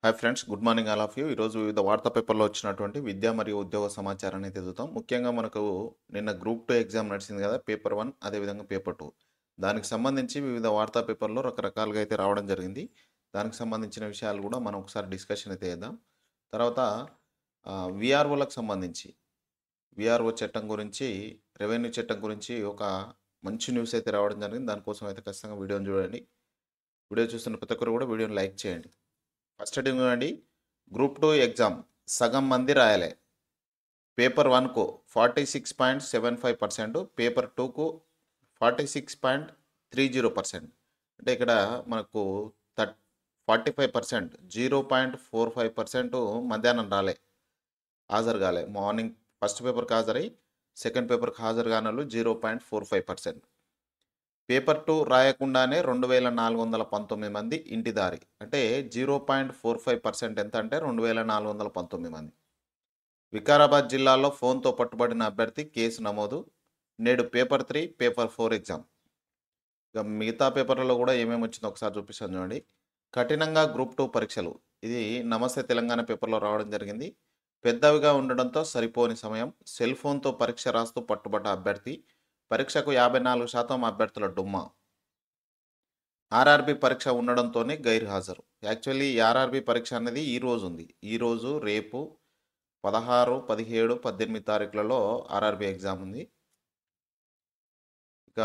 Hi friends, good morning all of you. ఈరోజు వివిధ వార్తా పేపర్లో వచ్చినటువంటి విద్యా మరియు ఉద్యోగ సమాచారాన్ని చదువుతాం. ముఖ్యంగా మనకు నిన్న గ్రూప్ 2 ఎగ్జామ్ నడిచింది కదా, పేపర్ 1 అదేవిధంగా పేపర్ 2. దానికి సంబంధించి వివిధ వార్తా పేపర్లో రకరకాలుగా అయితే రావడం జరిగింది. దానికి సంబంధించిన విషయాలు కూడా మనం ఒకసారి డిస్కషన్ అయితే చేద్దాం. తర్వాత విఆర్ఓలకు సంబంధించి విఆర్ఓ చట్టం గురించి, రెవెన్యూ చట్టం గురించి ఒక మంచి న్యూస్ అయితే రావడం జరిగింది. దానికోసం అయితే ఖచ్చితంగా వీడియోని చూడండి. వీడియో చూస్తున్న ప్రతి ఒక్కరు కూడా వీడియోని లైక్ చేయండి. ఫస్ట్ హెడ్డింగ్ చూడండి. గ్రూప్ 2 ఎగ్జామ్ సగం మంది రాయలే. Paper 1కు 46.75%, paper 2కు 46.30%. అంటే ఇక్కడ మనకు 45%, 0.45% మధ్యాహ్నం రాలే, హాజరు కాలే. మార్నింగ్ ఫస్ట్ పేపర్కి హాజరై సెకండ్ పేపర్కి హాజరు కాని వాళ్ళు 0.45%. పేపర్ 2 రాయకుండానే 2419 మంది ఇంటిదారి. అంటే 0.45% ఎంత అంటే 2419 మంది. వికారాబాద్ జిల్లాలో ఫోన్తో పట్టుబడిన అభ్యర్థి కేసు నమోదు. నేడు పేపర్ 3, పేపర్ 4 ఎగ్జామ్. ఇక మిగతా పేపర్లలో కూడా ఏమేమి వచ్చిందో ఒకసారి చూపిస్తాను చూడండి. కఠినంగా గ్రూప్ 2 పరీక్షలు. ఇది నమస్తే తెలంగాణ పేపర్లో రావడం జరిగింది. పెద్దవిగా ఉండడంతో సరిపోని సమయం. సెల్ ఫోన్తో పరీక్ష రాస్తూ పట్టుబడ్డ అభ్యర్థి. పరీక్షకు 54% అభ్యర్థుల డుమ్మా. ఆర్ఆర్బి పరీక్ష ఉండడంతోనే గైర్హాజరు. యాక్చువల్లీ ఈ ఆర్ఆర్బి పరీక్ష అనేది ఈరోజు ఉంది. ఈరోజు, రేపు 16, 17, 18 తారీఖులలో ఆర్ఆర్బి ఎగ్జామ్ ఉంది. ఇక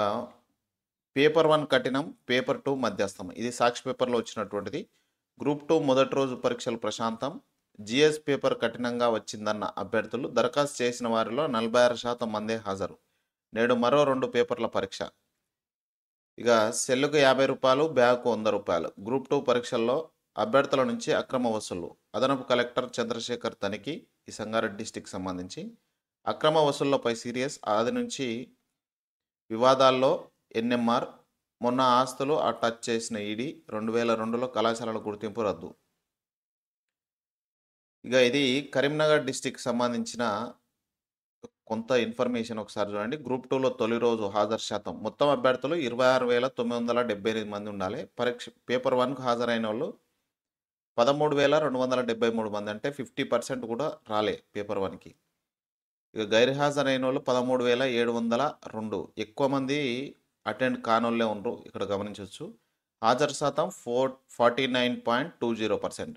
పేపర్ 1 కఠినం, పేపర్ 2 మధ్యస్థం. ఇది సాక్షి పేపర్లో వచ్చినటువంటిది. గ్రూప్ 2 మొదటి రోజు పరీక్షలు ప్రశాంతం. జిఎస్ పేపర్ కఠినంగా వచ్చిందన్న అభ్యర్థులు. దరఖాస్తు చేసిన వారిలో 46% మందే హాజరు. నేడు మరో 2 పేపర్ల పరీక్ష. ఇక సెల్లుకు 50 రూపాయలు, బ్యాగ్కు 100 రూపాయలు. గ్రూప్ 2 పరీక్షల్లో అభ్యర్థుల నుంచి అక్రమ వసూళ్లు. అదనపు కలెక్టర్ చంద్రశేఖర్ తనిఖీ. ఈ సంగారెడ్డి డిస్టిక్ సంబంధించి అక్రమ వసూళ్లపై సీరియస్. ఆది నుంచి వివాదాల్లో ఎన్ఎంఆర్. మొన్న ఆస్తులు టచ్ చేసిన ఈడీ. 2002లో కళాశాలల గుర్తింపు రద్దు. ఇక ఇది కరీంనగర్ డిస్టిక్ సంబంధించిన కొంత ఇన్ఫర్మేషన్ ఒకసారి చూడండి. గ్రూప్ 2లో తొలి రోజు హాజరు శాతం. మొత్తం అభ్యర్థులు 26,978 మంది ఉండాలి. పరీక్ష పేపర్ 1కు హాజరైన వాళ్ళు 13,273 మంది. అంటే 50% కూడా రాలే పేపర్ 1కి. ఇక గైర్హాజరైన వాళ్ళు 13,702. ఎక్కువ మంది అటెండ్ కానోళ్ళే ఉండరు, ఇక్కడ గమనించవచ్చు. హాజరు శాతం 49.20%.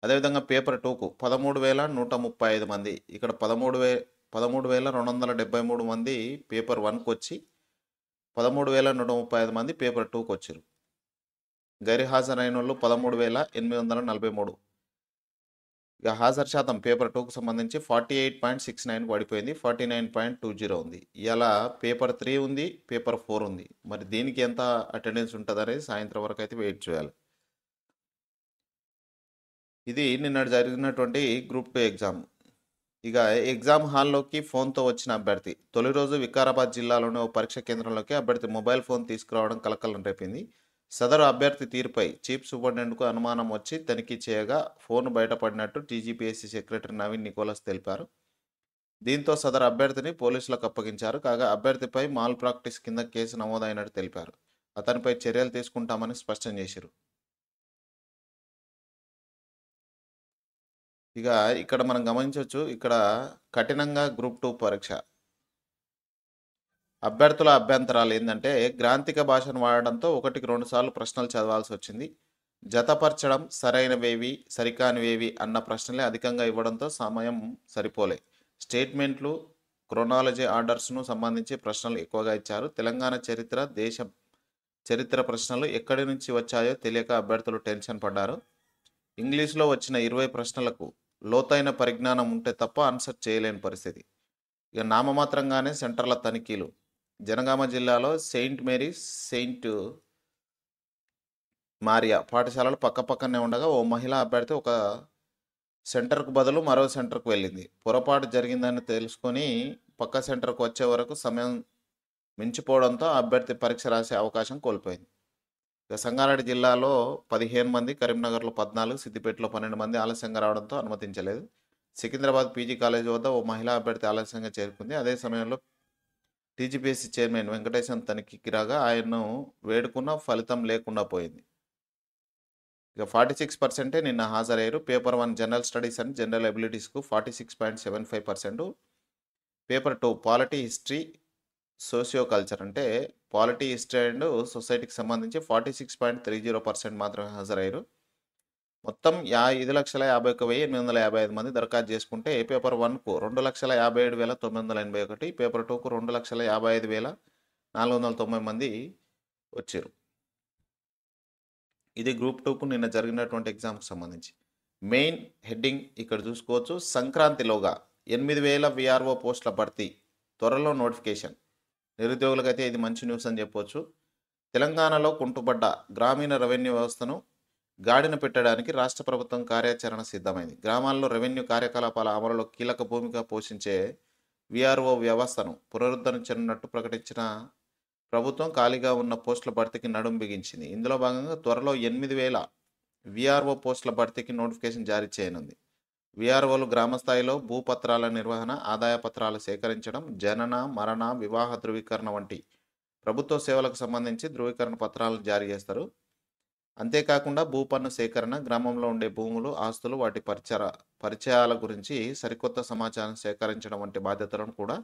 అదేవిధంగా పేపర్ 2కు 13,135 మంది. ఇక్కడ 13,273 మంది పేపర్ 1కు వచ్చి 13,135 మంది పేపర్ 2కు వచ్చారు. గైర్హాజరైన వాళ్ళు 13,843. ఇక హాజరు శాతం పేపర్ 2కు సంబంధించి 48.69 పడిపోయింది, 49.20 ఉంది. ఇలా పేపర్ 3 ఉంది, పేపర్ 4 ఉంది. మరి దీనికి ఎంత అటెండెన్స్ ఉంటుంది అనేది సాయంత్రం వరకు అయితే వెయిట్ చేయాలి. ఇది నిన్న జరిగినటువంటి గ్రూప్ 2 ఎగ్జామ్. ఇక ఎగ్జామ్ హాల్లోకి ఫోన్తో వచ్చిన అభ్యర్థి. తొలి రోజు వికారాబాద్ జిల్లాలోని ఓ పరీక్ష కేంద్రంలోకి అభ్యర్థి మొబైల్ ఫోన్ తీసుకురావడం కలకలం రేపింది. సదరు అభ్యర్థి తీరుపై చీఫ్ సూపరింటెండెంట్కు అనుమానం వచ్చి తనిఖీ చేయగా ఫోన్ బయటపడినట్టు టీజీపీఎస్సీ సెక్రటరీ నవీన్ నికోలస్ తెలిపారు. దీంతో సదరు అభ్యర్థిని పోలీసులకు అప్పగించారు. కాగా అభ్యర్థిపై మాల్ ప్రాక్టీస్ కింద కేసు నమోదైనట్టు తెలిపారు. అతనిపై చర్యలు తీసుకుంటామని స్పష్టం చేశారు. ఇక ఇక్కడ మనం గమనించవచ్చు, ఇక్కడ కఠినంగా గ్రూప్ 2 పరీక్ష. అభ్యర్థుల అభ్యంతరాలు ఏంటంటే గ్రాంథిక భాషను వాడడంతో 1కి 2 సార్లు ప్రశ్నలు చదవాల్సి వచ్చింది. జతపరచడం, సరైనవేవి సరికానివేవి అన్న ప్రశ్నలే అధికంగా ఇవ్వడంతో సమయం సరిపోలే. స్టేట్మెంట్లు, క్రోనాలజీ ఆర్డర్స్ను సంబంధించి ప్రశ్నలు ఎక్కువగా ఇచ్చారు. తెలంగాణ చరిత్ర, దేశ చరిత్ర ప్రశ్నలు ఎక్కడి నుంచి వచ్చాయో తెలియక అభ్యర్థులు టెన్షన్ పడ్డారు. ఇంగ్లీష్లో వచ్చిన 20 ప్రశ్నలకు లోతైన పరిజ్ఞానం ఉంటే తప్ప ఆన్సర్ చేయలేని పరిస్థితి. ఇక నామమాత్రంగానే సెంటర్ల తనిఖీలు. జనగామ జిల్లాలో సెయింట్ మేరీస్, సెయింట్ మారియా పాఠశాలలు పక్కపక్కనే ఉండగా ఓ మహిళా అభ్యర్థి ఒక సెంటర్కు బదులు మరో సెంటర్కు వెళ్ళింది. పొరపాటు జరిగిందని తెలుసుకొని పక్క సెంటర్కు వచ్చే వరకు సమయం మించిపోవడంతో అభ్యర్థి పరీక్ష రాసే అవకాశం కోల్పోయింది. ఇక సంగారెడ్డి జిల్లాలో 15 మంది, కరీంనగర్లో 14, సిద్దిపేటలో 12 మంది ఆలస్యంగా రావడంతో అనుమతించలేదు. సికింద్రాబాద్ పీజీ కాలేజీ వద్ద ఓ మహిళా అభ్యర్థి ఆలస్యంగా చేరుకుంది. అదే సమయంలో టీజీపీఎస్సీ చైర్మన్ వెంకటేశం తనిఖీకి రాగా ఆయన్ను వేడుకున్న ఫలితం లేకుండా పోయింది. ఇక 46% నిన్న హాజరయ్యారు. Paper 1 general studies and general ఎబిలిటీస్కు 46.75%. Paper 2 polity, history, socio culture అంటే పాలిటీ, హిస్టరీ అండ్ సొసైటీకి సంబంధించి 46.30% మాత్రమే హాజరయ్యారు. మొత్తం 5,51,855 మంది దరఖాస్తు చేసుకుంటే పేపర్ 1కు 2,57,981, పేపర్ 2కు 2,55,490 మంది వచ్చారు. ఇది గ్రూప్ 2కు నిన్న జరిగినటువంటి ఎగ్జామ్కి సంబంధించి. మెయిన్ హెడ్డింగ్ ఇక్కడ చూసుకోవచ్చు. సంక్రాంతిలోగా 8,000 విఆర్ఓ పోస్టుల భర్తీ, త్వరలో నోటిఫికేషన్. నిరుద్యోగులకైతే ఇది మంచి న్యూస్ అని చెప్పొచ్చు. తెలంగాణలో కుంటుపడ్డ గ్రామీణ రెవెన్యూ వ్యవస్థను గాడిన పెట్టడానికి రాష్ట్ర ప్రభుత్వం కార్యాచరణ సిద్ధమైంది. గ్రామాల్లో రెవెన్యూ కార్యకలాపాల అమలులో కీలక భూమిక పోషించే విఆర్ఓ వ్యవస్థను పునరుద్ధరించనున్నట్టు ప్రకటించిన ప్రభుత్వం ఖాళీగా ఉన్న పోస్టుల భర్తీకి నడుం బిగించింది. ఇందులో భాగంగా త్వరలో 8,000 విఆర్ఓ పోస్టుల భర్తీకి నోటిఫికేషన్ జారీ చేయనుంది. విఆర్ఓలు గ్రామ స్థాయిలో భూపత్రాల నిర్వహణ, ఆదాయ పత్రాలు సేకరించడం, జనన, మరణ, వివాహ ధృవీకరణ వంటి ప్రభుత్వ సేవలకు సంబంధించి ధృవీకరణ పత్రాలను జారీ చేస్తారు. అంతేకాకుండా భూపన్ను సేకరణ, గ్రామంలో ఉండే భూములు, ఆస్తులు, వాటి పరిచయాల గురించి సరికొత్త సమాచారం సేకరించడం వంటి బాధ్యతలను కూడా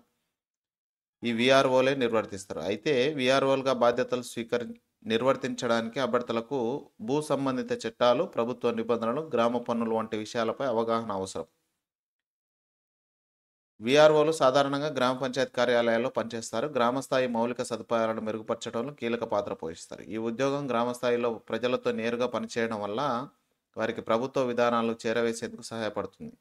ఈ విఆర్ఓలే నిర్వర్తిస్తారు. అయితే విఆర్ఓలుగా బాధ్యతలు నిర్వర్తించడానికి అభ్యర్థులకు భూ సంబంధిత చట్టాలు, ప్రభుత్వ నిబంధనలు, గ్రామ పన్నులు వంటి విషయాలపై అవగాహన అవసరం. విఆర్ఓలు సాధారణంగా గ్రామ పంచాయతీ కార్యాలయాల్లో పనిచేస్తారు. గ్రామ స్థాయి మౌలిక సదుపాయాలను మెరుగుపరచడంలో కీలక పాత్ర పోషిస్తారు. ఈ ఉద్యోగం గ్రామ స్థాయిలో ప్రజలతో నేరుగా పనిచేయడం వల్ల వారికి ప్రభుత్వ విధానాలు చేరవేసేందుకు సహాయపడుతుంది.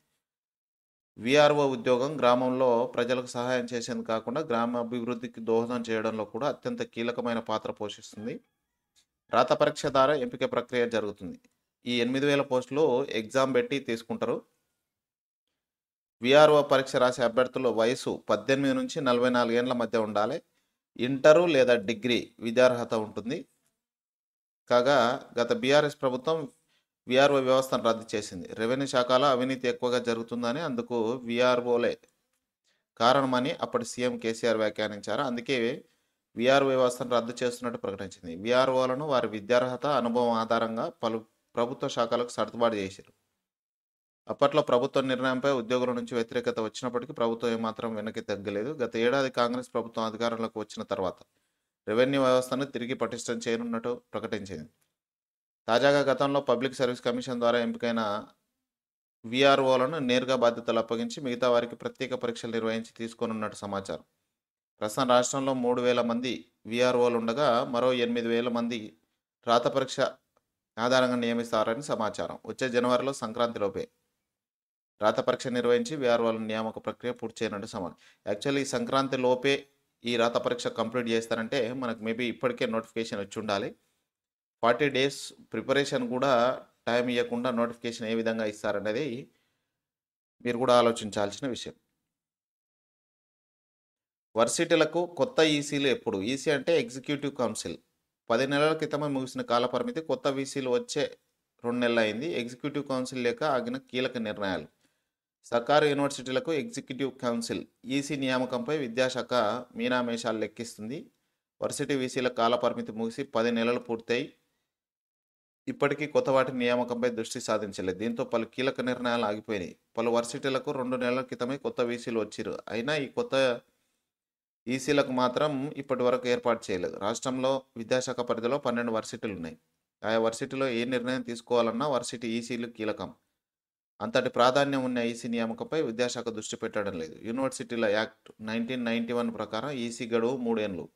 విఆర్ఓ ఉద్యోగం గ్రామంలో ప్రజలకు సహాయం చేసేందుకు కాకుండా గ్రామ అభివృద్ధికి దోహదం చేయడంలో కూడా అత్యంత కీలకమైన పాత్ర పోషిస్తుంది. రాత పరీక్ష ద్వారా ఎంపిక ప్రక్రియ జరుగుతుంది. ఈ 8,000 పోస్టులు ఎగ్జామ్ పెట్టి తీసుకుంటారు. విఆర్ఓ పరీక్ష రాసే అభ్యర్థుల వయసు 18 నుంచి 44 ఏళ్ల మధ్య ఉండాలి. ఇంటరు లేదా డిగ్రీ విద్యార్హత ఉంటుంది. కాగా గత బీఆర్ఎస్ ప్రభుత్వం విఆర్ఓ వ్యవస్థను రద్దు చేసింది. రెవెన్యూ శాఖలో అవినీతి ఎక్కువగా జరుగుతుందని, అందుకు విఆర్ఓలే కారణమని అప్పటి సీఎం కేసీఆర్ వ్యాఖ్యానించారు. అందుకే విఆర్ఓ వ్యవస్థను రద్దు చేస్తున్నట్టు ప్రకటించింది. విఆర్ఓలను వారి విద్యార్హత, అనుభవం ఆధారంగా పలు ప్రభుత్వ శాఖలకు సర్దుబాటు చేశారు. అప్పట్లో ప్రభుత్వ నిర్ణయంపై ఉద్యోగుల నుంచి వ్యతిరేకత వచ్చినప్పటికీ ప్రభుత్వం ఏమాత్రం వెనక్కి తగ్గలేదు. గత ఏడాది కాంగ్రెస్ ప్రభుత్వం అధికారంలోకి వచ్చిన తర్వాత రెవెన్యూ వ్యవస్థను తిరిగి పటిష్టం చేయనున్నట్టు ప్రకటించింది. తాజాగా గతంలో పబ్లిక్ సర్వీస్ కమిషన్ ద్వారా ఎంపికైన విఆర్ఓలను నేరుగా బాధ్యతలు అప్పగించి మిగతా వారికి ప్రత్యేక పరీక్షలు నిర్వహించి తీసుకోనున్నట్టు సమాచారం. ప్రస్తుతం రాష్ట్రంలో 3,000 మంది విఆర్ఓలు ఉండగా మరో 8,000 మంది రాత పరీక్ష ఆధారంగా నియమిస్తారని సమాచారం. వచ్చే జనవరిలో సంక్రాంతిలోపే రాత పరీక్ష నిర్వహించి విఆర్ఓల నియామక ప్రక్రియ పూర్తి చేయనుంటే సమానం. యాక్చువల్లీ ఈ సంక్రాంతి లోపే ఈ రాత పరీక్ష కంప్లీట్ చేస్తారంటే మనకు మేబీ ఇప్పటికే నోటిఫికేషన్ వచ్చి ఉండాలి. 40 days ప్రిపరేషన్ కూడా టైం ఇవ్వకుండా నోటిఫికేషన్ ఏ విధంగా ఇస్తారనేది మీరు కూడా ఆలోచించాల్సిన విషయం. వర్సిటీలకు కొత్త ఈసీలు ఎప్పుడు? ఈసీ అంటే ఎగ్జిక్యూటివ్ కౌన్సిల్. 10 నెలల క్రితమే ముగిసిన కాలపరిమితి. కొత్త వీసీలు వచ్చే 2 నెలలు అయింది. ఎగ్జిక్యూటివ్ కౌన్సిల్ లేక ఆగిన కీలక నిర్ణయాలు. సర్కారు యూనివర్సిటీలకు ఎగ్జిక్యూటివ్ కౌన్సిల్ ఈసీ నియామకంపై విద్యాశాఖ మీనామేషాలు లెక్కిస్తుంది. వర్సిటీ వీసీల కాలపరిమితి ముగిసి 10 నెలలు పూర్తయి ఇప్పటికీ కొత్త వాటి నియామకంపై దృష్టి సాధించలేదు. దీంతో పలు కీలక నిర్ణయాలు ఆగిపోయినాయి. పలు వర్సిటీలకు 2 నెలల క్రితమే కొత్త వీసీలు వచ్చిరు. అయినా ఈ కొత్త ఈసీలకు మాత్రం ఇప్పటి వరకు ఏర్పాటు చేయలేదు. రాష్ట్రంలో విద్యాశాఖ పరిధిలో 12 వర్సిటీలు ఉన్నాయి. ఆయా వర్సిటీలో ఏ నిర్ణయం తీసుకోవాలన్నా వర్సిటీ ఈసీలు కీలకం. అంతటి ప్రాధాన్యం ఉన్న ఈసీ నియామకంపై విద్యాశాఖ దృష్టి పెట్టడం లేదు. యూనివర్సిటీల యాక్ట్ 1991 ప్రకారం ఈసీ గడువు 3 ఏళ్ళు.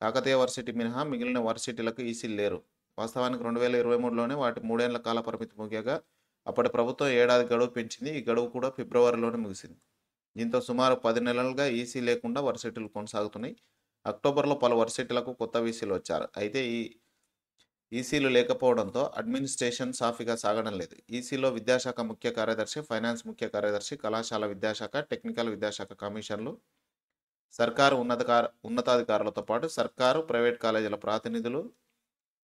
కాకతీయ వర్సిటీ మినహా మిగిలిన వర్సిటీలకు ఈసీలు లేరు. వాస్తవానికి 2023లోనే వాటి 3 ఏళ్ల కాల పరిమితి ముగియగా అప్పటి ప్రభుత్వం ఏడాది గడువు పెంచింది. ఈ గడువు కూడా ఫిబ్రవరిలోనే ముగిసింది. దీంతో సుమారు 10 నెలలుగా ఈసీ లేకుండా వర్సిటీలు కొనసాగుతున్నాయి. అక్టోబర్లో పలు వర్సిటీలకు కొత్త వీసీలు వచ్చారు. అయితే ఈ ఈసీలు లేకపోవడంతో అడ్మినిస్ట్రేషన్ సాఫీగా సాగడం లేదు. ఈసీలో విద్యాశాఖ ముఖ్య కార్యదర్శి, ఫైనాన్స్ ముఖ్య కార్యదర్శి, కళాశాల విద్యాశాఖ, టెక్నికల్ విద్యాశాఖ కమిషన్లు, సర్కారు ఉన్నతాధికారులతో పాటు సర్కారు, ప్రైవేట్ కాలేజీల ప్రతినిధులు,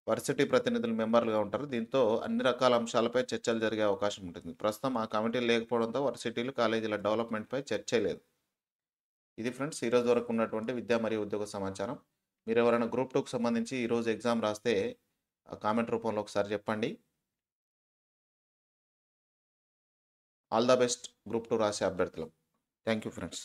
వర్సిటీ ప్రతినిధులు మెంబర్లుగా ఉంటారు. దీంతో అన్ని రకాల అంశాలపై చర్చలు జరిగే అవకాశం ఉంటుంది. ప్రస్తుతం ఆ కమిటీలు లేకపోవడంతో వర్సిటీలు, కాలేజీల డెవలప్మెంట్పై చర్చే లేదు. ఇది ఫ్రెండ్స్ ఈరోజు వరకు ఉన్నటువంటి విద్య మరియు ఉద్యోగ సమాచారం. మీరు ఎవరైనా గ్రూప్ 2కు సంబంధించి ఈరోజు ఎగ్జామ్ రాస్తే కామెంట్ రూపంలో ఒకసారి చెప్పండి. ఆల్ ద బెస్ట్ గ్రూప్ 2 రాసే అభ్యర్థులకు. Thank you friends.